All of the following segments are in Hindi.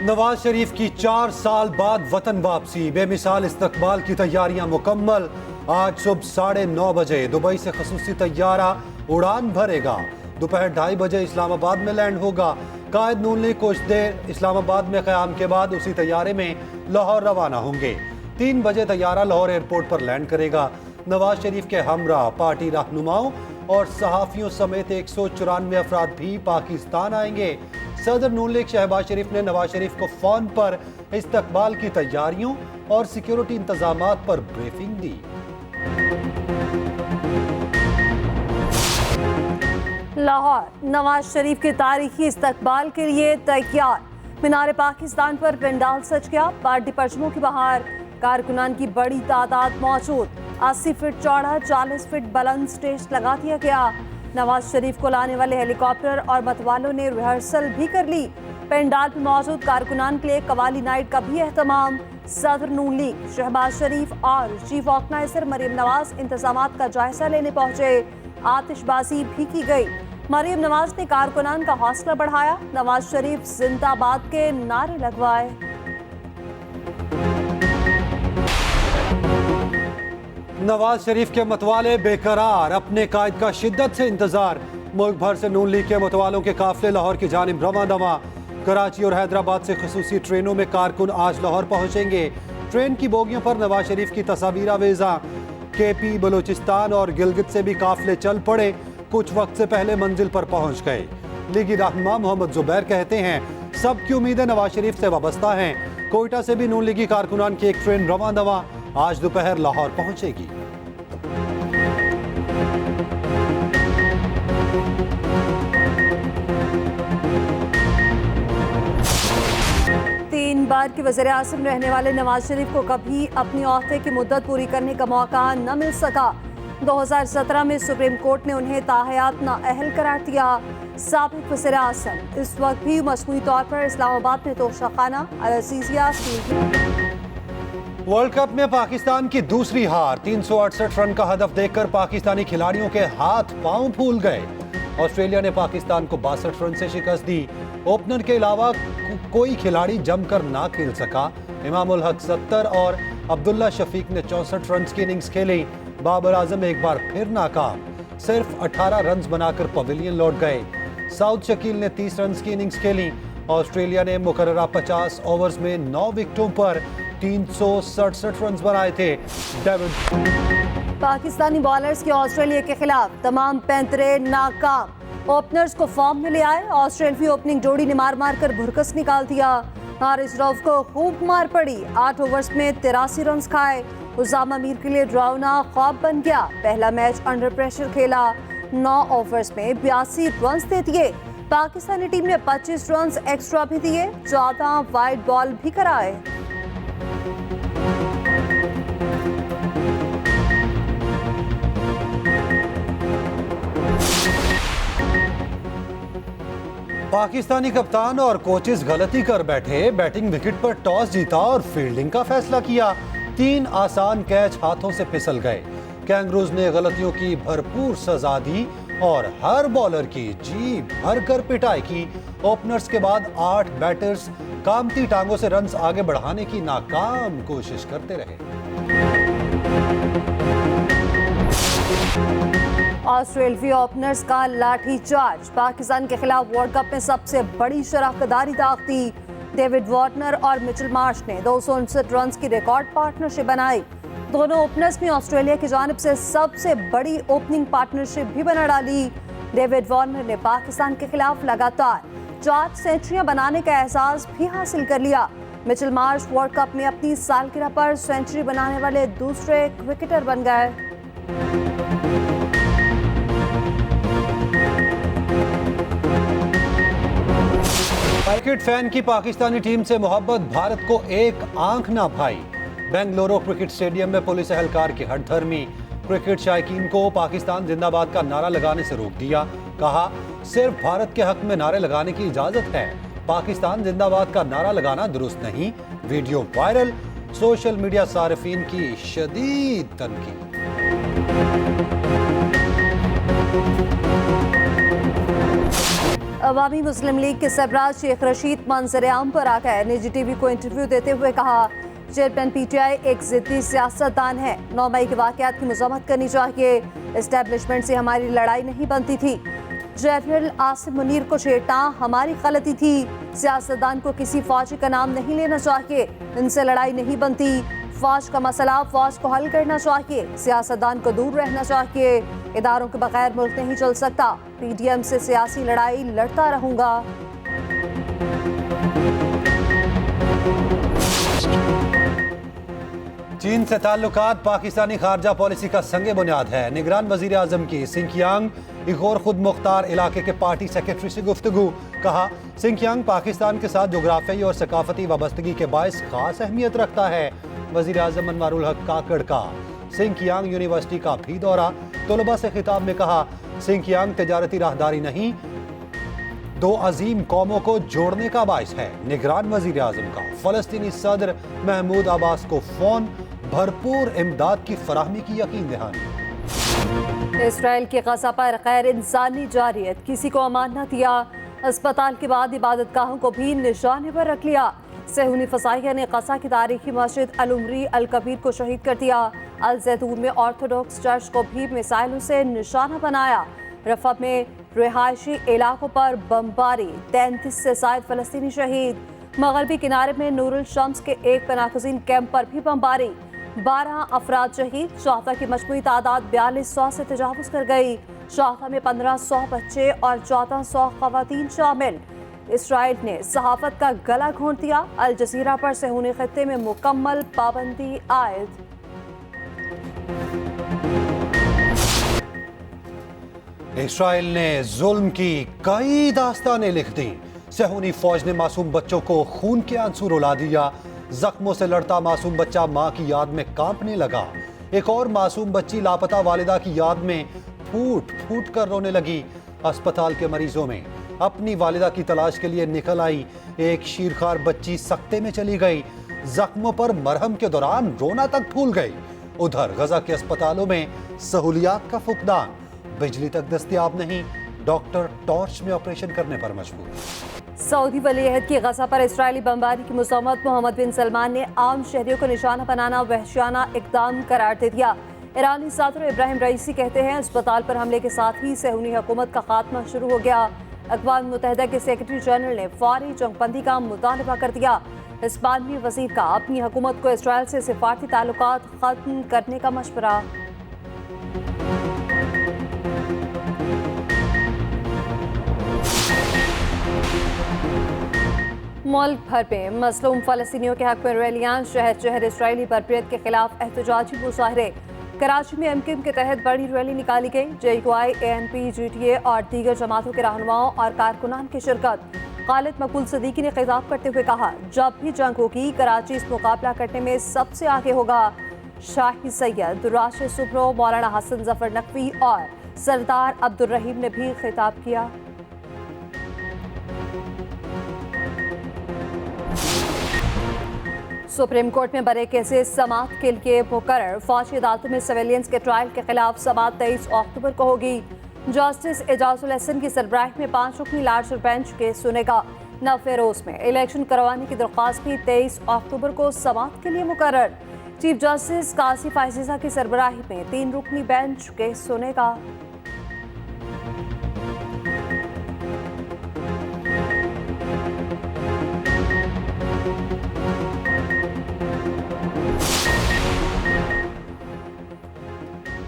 नवाज शरीफ की 4 साल बाद वतन वापसी, बेमिसाल इस्तकबाल की तैयारियां मुकम्मल। आज सुबह 9:30 बजे दुबई से खसूसी तैयारा उड़ान भरेगा। दोपहर 2:30 बजे इस्लामाबाद में लैंड होगा। कायद नून लीग कुछ देर इस्लामाबाद में क़याम के बाद उसी तैयारे में लाहौर रवाना होंगे। 3 बजे तैयारा लाहौर एयरपोर्ट पर लैंड करेगा। नवाज शरीफ के हमरा पार्टी रहनुमाओं और सहाफ़ियों समेत 194 अफराद भी पाकिस्तान आएंगे। सदर नून लीग शहबाज शरीफ ने नवाज शरीफ को फोन पर इस्तकबाल की तैयारियों और सिक्योरिटी इंतजामात पर ब्रीफिंग दी। लाहौर नवाज शरीफ के तारीखी इस्तकबाल के लिए तैयार। मीनार पाकिस्तान पर पंडाल सज गया। पार्टी परचमों की बहार, कारकुनान की बड़ी तादाद मौजूद। 80 फीट चौड़ा 40 फीट बुलंद स्टेज लगा दिया गया। नवाज शरीफ को लाने वाले हेलीकॉप्टर और मतवालों ने रिहर्सल भी कर ली। पंडाल में मौजूद कारकुनान के लिए कवाली नाइट का भी एहतमाम। सदर नून लीग शहबाज शरीफ और चीफ ऑर्गेनाइजर मरीम नवाज इंतजामात का जायजा लेने पहुंचे। आतिशबाजी भी की गई। मरीम नवाज ने कारकुनान का हौसला बढ़ाया। नवाज शरीफ जिंदाबाद के नारे लगवाए। नवाज शरीफ के मतवाले बेकरार, अपने कायद का शिद्दत से इंतजार। मुल्क भर से नून लीग के मतवालों के काफिले लाहौर की जानिब रवां दवा। कराची और हैदराबाद से खसूसी ट्रेनों में कारकुन आज लाहौर पहुंचेंगे। ट्रेन की बोगियों पर नवाज शरीफ की तस्वीर आवेजा। केपी, बलूचिस्तान और गिलगित से भी काफिले चल पड़े। कुछ वक्त से पहले मंजिल पर पहुंच गए। लीगी रहनुमा मोहम्मद जुबैर कहते हैं सबकी उम्मीदें नवाज शरीफ से वाबस्ता हैं। कोयटा से भी नून लीगी कारकुनान की एक ट्रेन रवां दवा आज दोपहर लाहौर पहुंचेगी। तीन बार के वज़ीर आज़म रहने वाले नवाज शरीफ को कभी अपनी औहदे की मुद्दत पूरी करने का मौका न मिल सका। 2017 में सुप्रीम कोर्ट ने उन्हें ताहयात नाअहल करार दिया। साबिक वज़ीर आज़म इस वक्त भी मजमूई तौर पर इस्लामाबाद में तोशाखाना अल-अज़ीज़िया वर्ल्ड कप में पाकिस्तान की दूसरी हार। 368 रन का हदफ देखकर पाकिस्तानी खिलाड़ियों के हाथ पांव फूल गए। ऑस्ट्रेलिया ने पाकिस्तान को 62 रन से शिकस्त दी। ओपनर के अलावा कोई खिलाड़ी जमकर ना खेल सका। इमामुल हक 70 और अब्दुल्ला शफीक ने 64 रन की इनिंग्स खेली। बाबर आजम एक बार फिर नाकाम, सिर्फ 18 रन बनाकर पवेलियन लौट गए। साउथ शकील ने 30 रन की इनिंग्स खेली। ऑस्ट्रेलिया ने मुकर्ररा 50 ओवर्स में 9 विकेटों पर 367 रन बनाए थे। पाकिस्तानी बॉलर्स के ऑस्ट्रेलिया के खिलाफ तमाम पैंतरे नाकाम। ओपनर्स को फॉर्म में ले आए। ऑस्ट्रेलियाई ओपनिंग जोड़ी ने मार मार कर भुरकस निकाल दिया। हारिस रऊफ को खूब मार पड़ी। 8 ओवर्स में 83 रन खाए। उसामा मीर के लिए ड्राउना ख्वाब बन गया। पहला मैच अंडर प्रेशर खेला। 9 ओवर्स में 82 रन दे दिए। पाकिस्तानी टीम ने 25 रन एक्स्ट्रा भी दिए। 14 वाइड बॉल भी कराए। पाकिस्तानी कप्तान और कोचेस गलती कर बैठे। बैटिंग विकेट पर टॉस जीता और फील्डिंग का फैसला किया। 3 आसान कैच हाथों से फिसल गए। कैंगरूज ने गलतियों की भरपूर सजा दी और हर बॉलर की जी भरकर पिटाई की। ओपनर्स के बाद 8 बैटर्स कामती टांगों से रन्स आगे बढ़ाने की नाकाम कोशिश करते रहे। ऑस्ट्रेलियाई ओपनर्स का लाठी चार्ज। पाकिस्तान के खिलाफ वर्ल्ड कप में सबसे बड़ी शराकतदारी दागती। डेविड वार्नर और मिचेल मार्श ने 259 रन की रिकॉर्ड पार्टनरशिप बनाई। दोनों ओपनर्स में ऑस्ट्रेलिया की जानिब से सबसे बड़ी ओपनिंग पार्टनरशिप भी बना डाली। डेविड वार्नर ने पाकिस्तान के खिलाफ लगातार 4 सेंचुरियां बनाने का एहसास भी हासिल कर लिया। मिचेल मार्श वर्ल्ड कप में अपनी सालगिरह पर सेंचुरी बनाने वाले दूसरे क्रिकेटर बन गए। क्रिकेट फैन की पाकिस्तानी टीम से मोहब्बत भारत को एक आंख ना भाई। बेंगलुरु क्रिकेट स्टेडियम में पुलिस एहलकार की हठधर्मी। क्रिकेट शायकीन को पाकिस्तान जिंदाबाद का नारा लगाने से रोक दिया। कहा सिर्फ भारत के हक में नारे लगाने की इजाजत है। पाकिस्तान जिंदाबाद का नारा लगाना दुरुस्त नहीं। Video viral. सोशल मीडिया सारिफीन की शदीद तनकीद। अवामी मुस्लिम लीग के सरबराह शेख रशीद मंजर-ए-आम पर आ गए। निजी टीवी को इंटरव्यू देते हुए कहा, चेयरमैन पीटीआई एक जिद्दी सियासतदान है। 9 मई के वाकयात की मजम्मत करनी चाहिए। एस्टेब्लिशमेंट से हमारी लड़ाई नहीं बनती थी। जनरल आसिम मुनीर को छेड़ना हमारी गलती थी। सियासतदान को किसी फौजी का नाम नहीं लेना चाहिए। इनसे लड़ाई नहीं बनती। फौज का मसला फौज को हल करना चाहिए। सियासतदान को दूर रहना चाहिए। इदारों के बगैर मुल्क नहीं चल सकता। पीडीएम से सियासी लड़ाई लड़ता रहूंगा। चीन से ताल्लुकात पाकिस्तानी खारजा पॉलिसी का संगे बुनियाद है। निगरान वजीर आजम की सिंकियांग एक और खुद मुख्तार इलाके के पार्टी सेक्रेटरी से गुफ्तगू। कहा, सिंकियांग पाकिस्तान के साथ जोग्राफियाई और सकाफती वाबस्तगी के बायस खास अहमियत रखता है। वजीर आजम अनवारुल हक काकड़ का सिंकियांग यूनिवर्सिटी का भी दौरा। तलबा से खिताब में कहा, सिंकियांग तजारती राहदारी नहीं, 2 अजीम कौमों को जोड़ने का बायस है। निगरान वजीर आजम का फलस्तीनी सदर महमूद अब्बास को फोन, भरपूर इमदाद की फराहमी की यकीन दहानी। इसराइल के गजा पर गैर इंसानी जारियत, किसी को अमान न दिया। अस्पताल के बाद इबादतगाहों को भी निशाने पर रख लिया। सेहूनी फसाइया ने गजा की तारीखी मस्जिद अल-उमरी अल-कबीर को शहीद कर दिया। अल जैतून में ऑर्थोडॉक्स चर्च को भी मिसाइलों से निशाना बनाया। रफा में रिहायशी इलाकों पर बमबारी, 33 से ज्यादा फलस्तीनी शहीद। मगरबी किनारे में नूरुल शम्स के एक पनाहगज़ीन कैंप पर भी बमबारी, 12 अफराद शहीद। शाहता की मजमूई तादाद 4200 से तजावुज कर गई। शाहता में 1500 बच्चे और 1400 खवातीन शामिल। इसराइल ने सहाफत का गला घोंट दिया। अल जजीरा पर सेहूनी खत्ते में मुकम्मल पाबंदी आयद। इसराइल ने जुल्म की कई दास्तानें लिख दी। सेहूनी फौज ने मासूम बच्चों को खून के आंसू रुला दिया। जख्मों से लड़ता मासूम बच्चा मां की याद में कांपने लगा। एक और मासूम बच्ची लापता वालिदा की याद में फूट फूट कर रोने लगी। अस्पताल के मरीजों में अपनी वालिदा की तलाश के लिए निकल आई एक शीरखार बच्ची सकते में चली गई। जख्मों पर मरहम के दौरान रोना तक भूल गई। उधर गजा के अस्पतालों में सहूलियात का फुकदान, बिजली तक दस्तयाब नहीं, डॉक्टर टॉर्च में ऑपरेशन करने पर मजबूर। सऊदी वलीअहद की गजा पर इस्राएली बमबारी की मुज़म्मत मोहम्मद बिन सलमान ने आम शहरियों को निशाना बनाना वहशियाना इक़दाम करार दे दिया। ईरानी सदर इब्राहिम रईसी कहते हैं, अस्पताल पर हमले के साथ ही सेहूनी हुकूमत का खात्मा शुरू हो गया। अक़वाम मुत्तहिदा के सेक्रेटरी जनरल ने फौरी जंगबंदी का मुतालबा कर दिया। इस्पानी वज़ीर का अपनी हुकूमत को इसराइल से सिफारती ताल्लुकात ख़त्म करने का मशवरा। मुल्क भर में मज़लूम फ़लस्तीनियों के हक में रैलियां, शहर शहर इसराइली बर्बरियत के खिलाफ एहतजाजी मुजाहरे। कराची में एमक्यूएम के तहत बड़ी रैली निकाली गई। जेयूआई, एएनपी, जीटीए और दीगर जमातों के रहनुमाओं और कारकुनान की शिरकत। खालिद मकबूल सदीकी ने खिताब करते हुए कहा, जब भी जंग होगी कराची इस मुकाबला करने में सबसे आगे होगा। शाही सैयद, राशिद सुब्रो, मौलाना हसन जफर नकवी और सरदार अब्दुल रहीम ने भी खिताब किया। सुप्रीम कोर्ट में बड़े केसेस समाअत के लिए मुकर्रर। फौजी अदालतों में सिविलियंस के ट्रायल के खिलाफ समाअत 23 अक्टूबर को होगी। जस्टिस एजाजुल हसन की सरबराही में 5 रुकनी लार्जर बेंच केस सुनेगा। नवफेरोज में इलेक्शन करवाने की दरख्वास्त भी 23 अक्टूबर को समाअत के लिए मुकर्रर। चीफ जस्टिस कासिफ अजीजा की सरबराही में 3 रुकनी बेंच केस सुनेगा।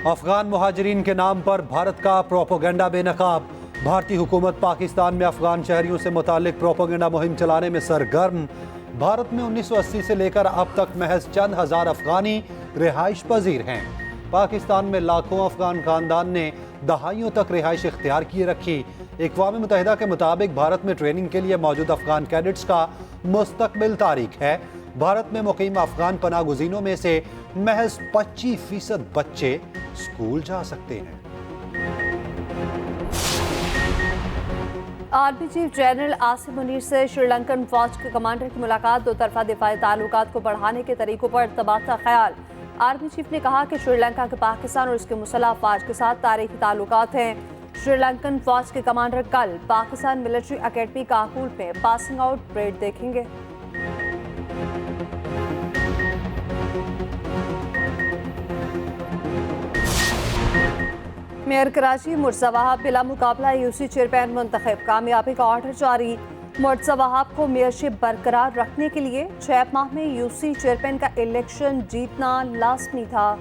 अफगान मुहाजिरीन के नाम पर भारत का प्रोपोगेंडा बेनकाब। भारतीय हुकूमत पाकिस्तान में अफगान शहरियों से मुतालिक प्रोपोगेंडा मुहिम चलाने में सरगर्म। भारत में 1980 से लेकर अब तक महज चंद हजार अफगानी रिहाइश पजीर हैं। पाकिस्तान में लाखों अफगान खानदान ने दहाइयों तक रिहाइश इख्तियार किए रखी। अक़वाम मुत्तहिदा के मुताबिक भारत में ट्रेनिंग के लिए मौजूद अफगान कैडेट्स का मुस्तकबिल तारीख है। भारत में मुकीम अफगान पनाह गुज़ीनों में से महज 25% बच्चे स्कूल जा सकते हैं। Army chief general Asim Munir से श्रीलंकन फौज के कमांडर की मुलाकात। दो तरफा दिफाई ताल्लुकात को बढ़ाने के तरीकों पर तबादला ख्याल। आर्मी चीफ ने कहा कि श्रीलंका के पाकिस्तान और उसके मुसल्लह अफवाज के साथ तारीखी ताल्लुकात हैं। श्रीलंकन फौज के कमांडर कल पाकिस्तान मिलिट्री एकेडमी काकुल में पासिंग आउट परेड देखेंगे। मेयर कराची मुर्तज़ा वहाब बिला मुकाबला यूसी चेयरमैन मुंतखब, कामयाबी का ऑर्डर जारी। मुर्तज़ा वहाब को मेयरशिप बरकरार रखने के लिए 6 माह में यूसी चेयरमैन का इलेक्शन जीतना लाजमी था।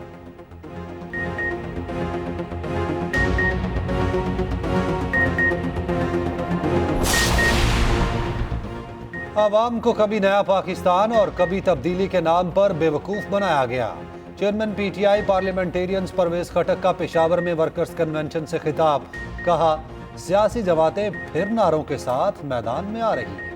आवाम को कभी नया पाकिस्तान और कभी तब्दीली के नाम पर बेवकूफ बनाया गया। चेयरमैन पीटीआई पार्लियामेंटेरियंस परवेज खटक का पेशावर में वर्कर्स कन्वेंशन से खिताब, कहा सियासी जमातें फिर नारों के साथ मैदान में आ रही हैं।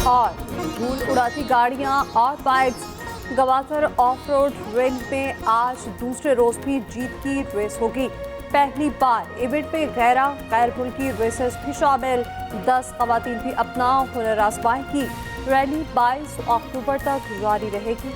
और धूल उड़ाती गाड़ियां और bikes Gwadar of road ring में आज दूसरे रोज भी जीत की रेस होगी। पहली बार इवेंट पे गैर मुल्की रेसर्स भी शामिल। 10 खवातीन भी अपना हुनर आजमाएंगी। रैली 22 अक्टूबर तक जारी रहेगी।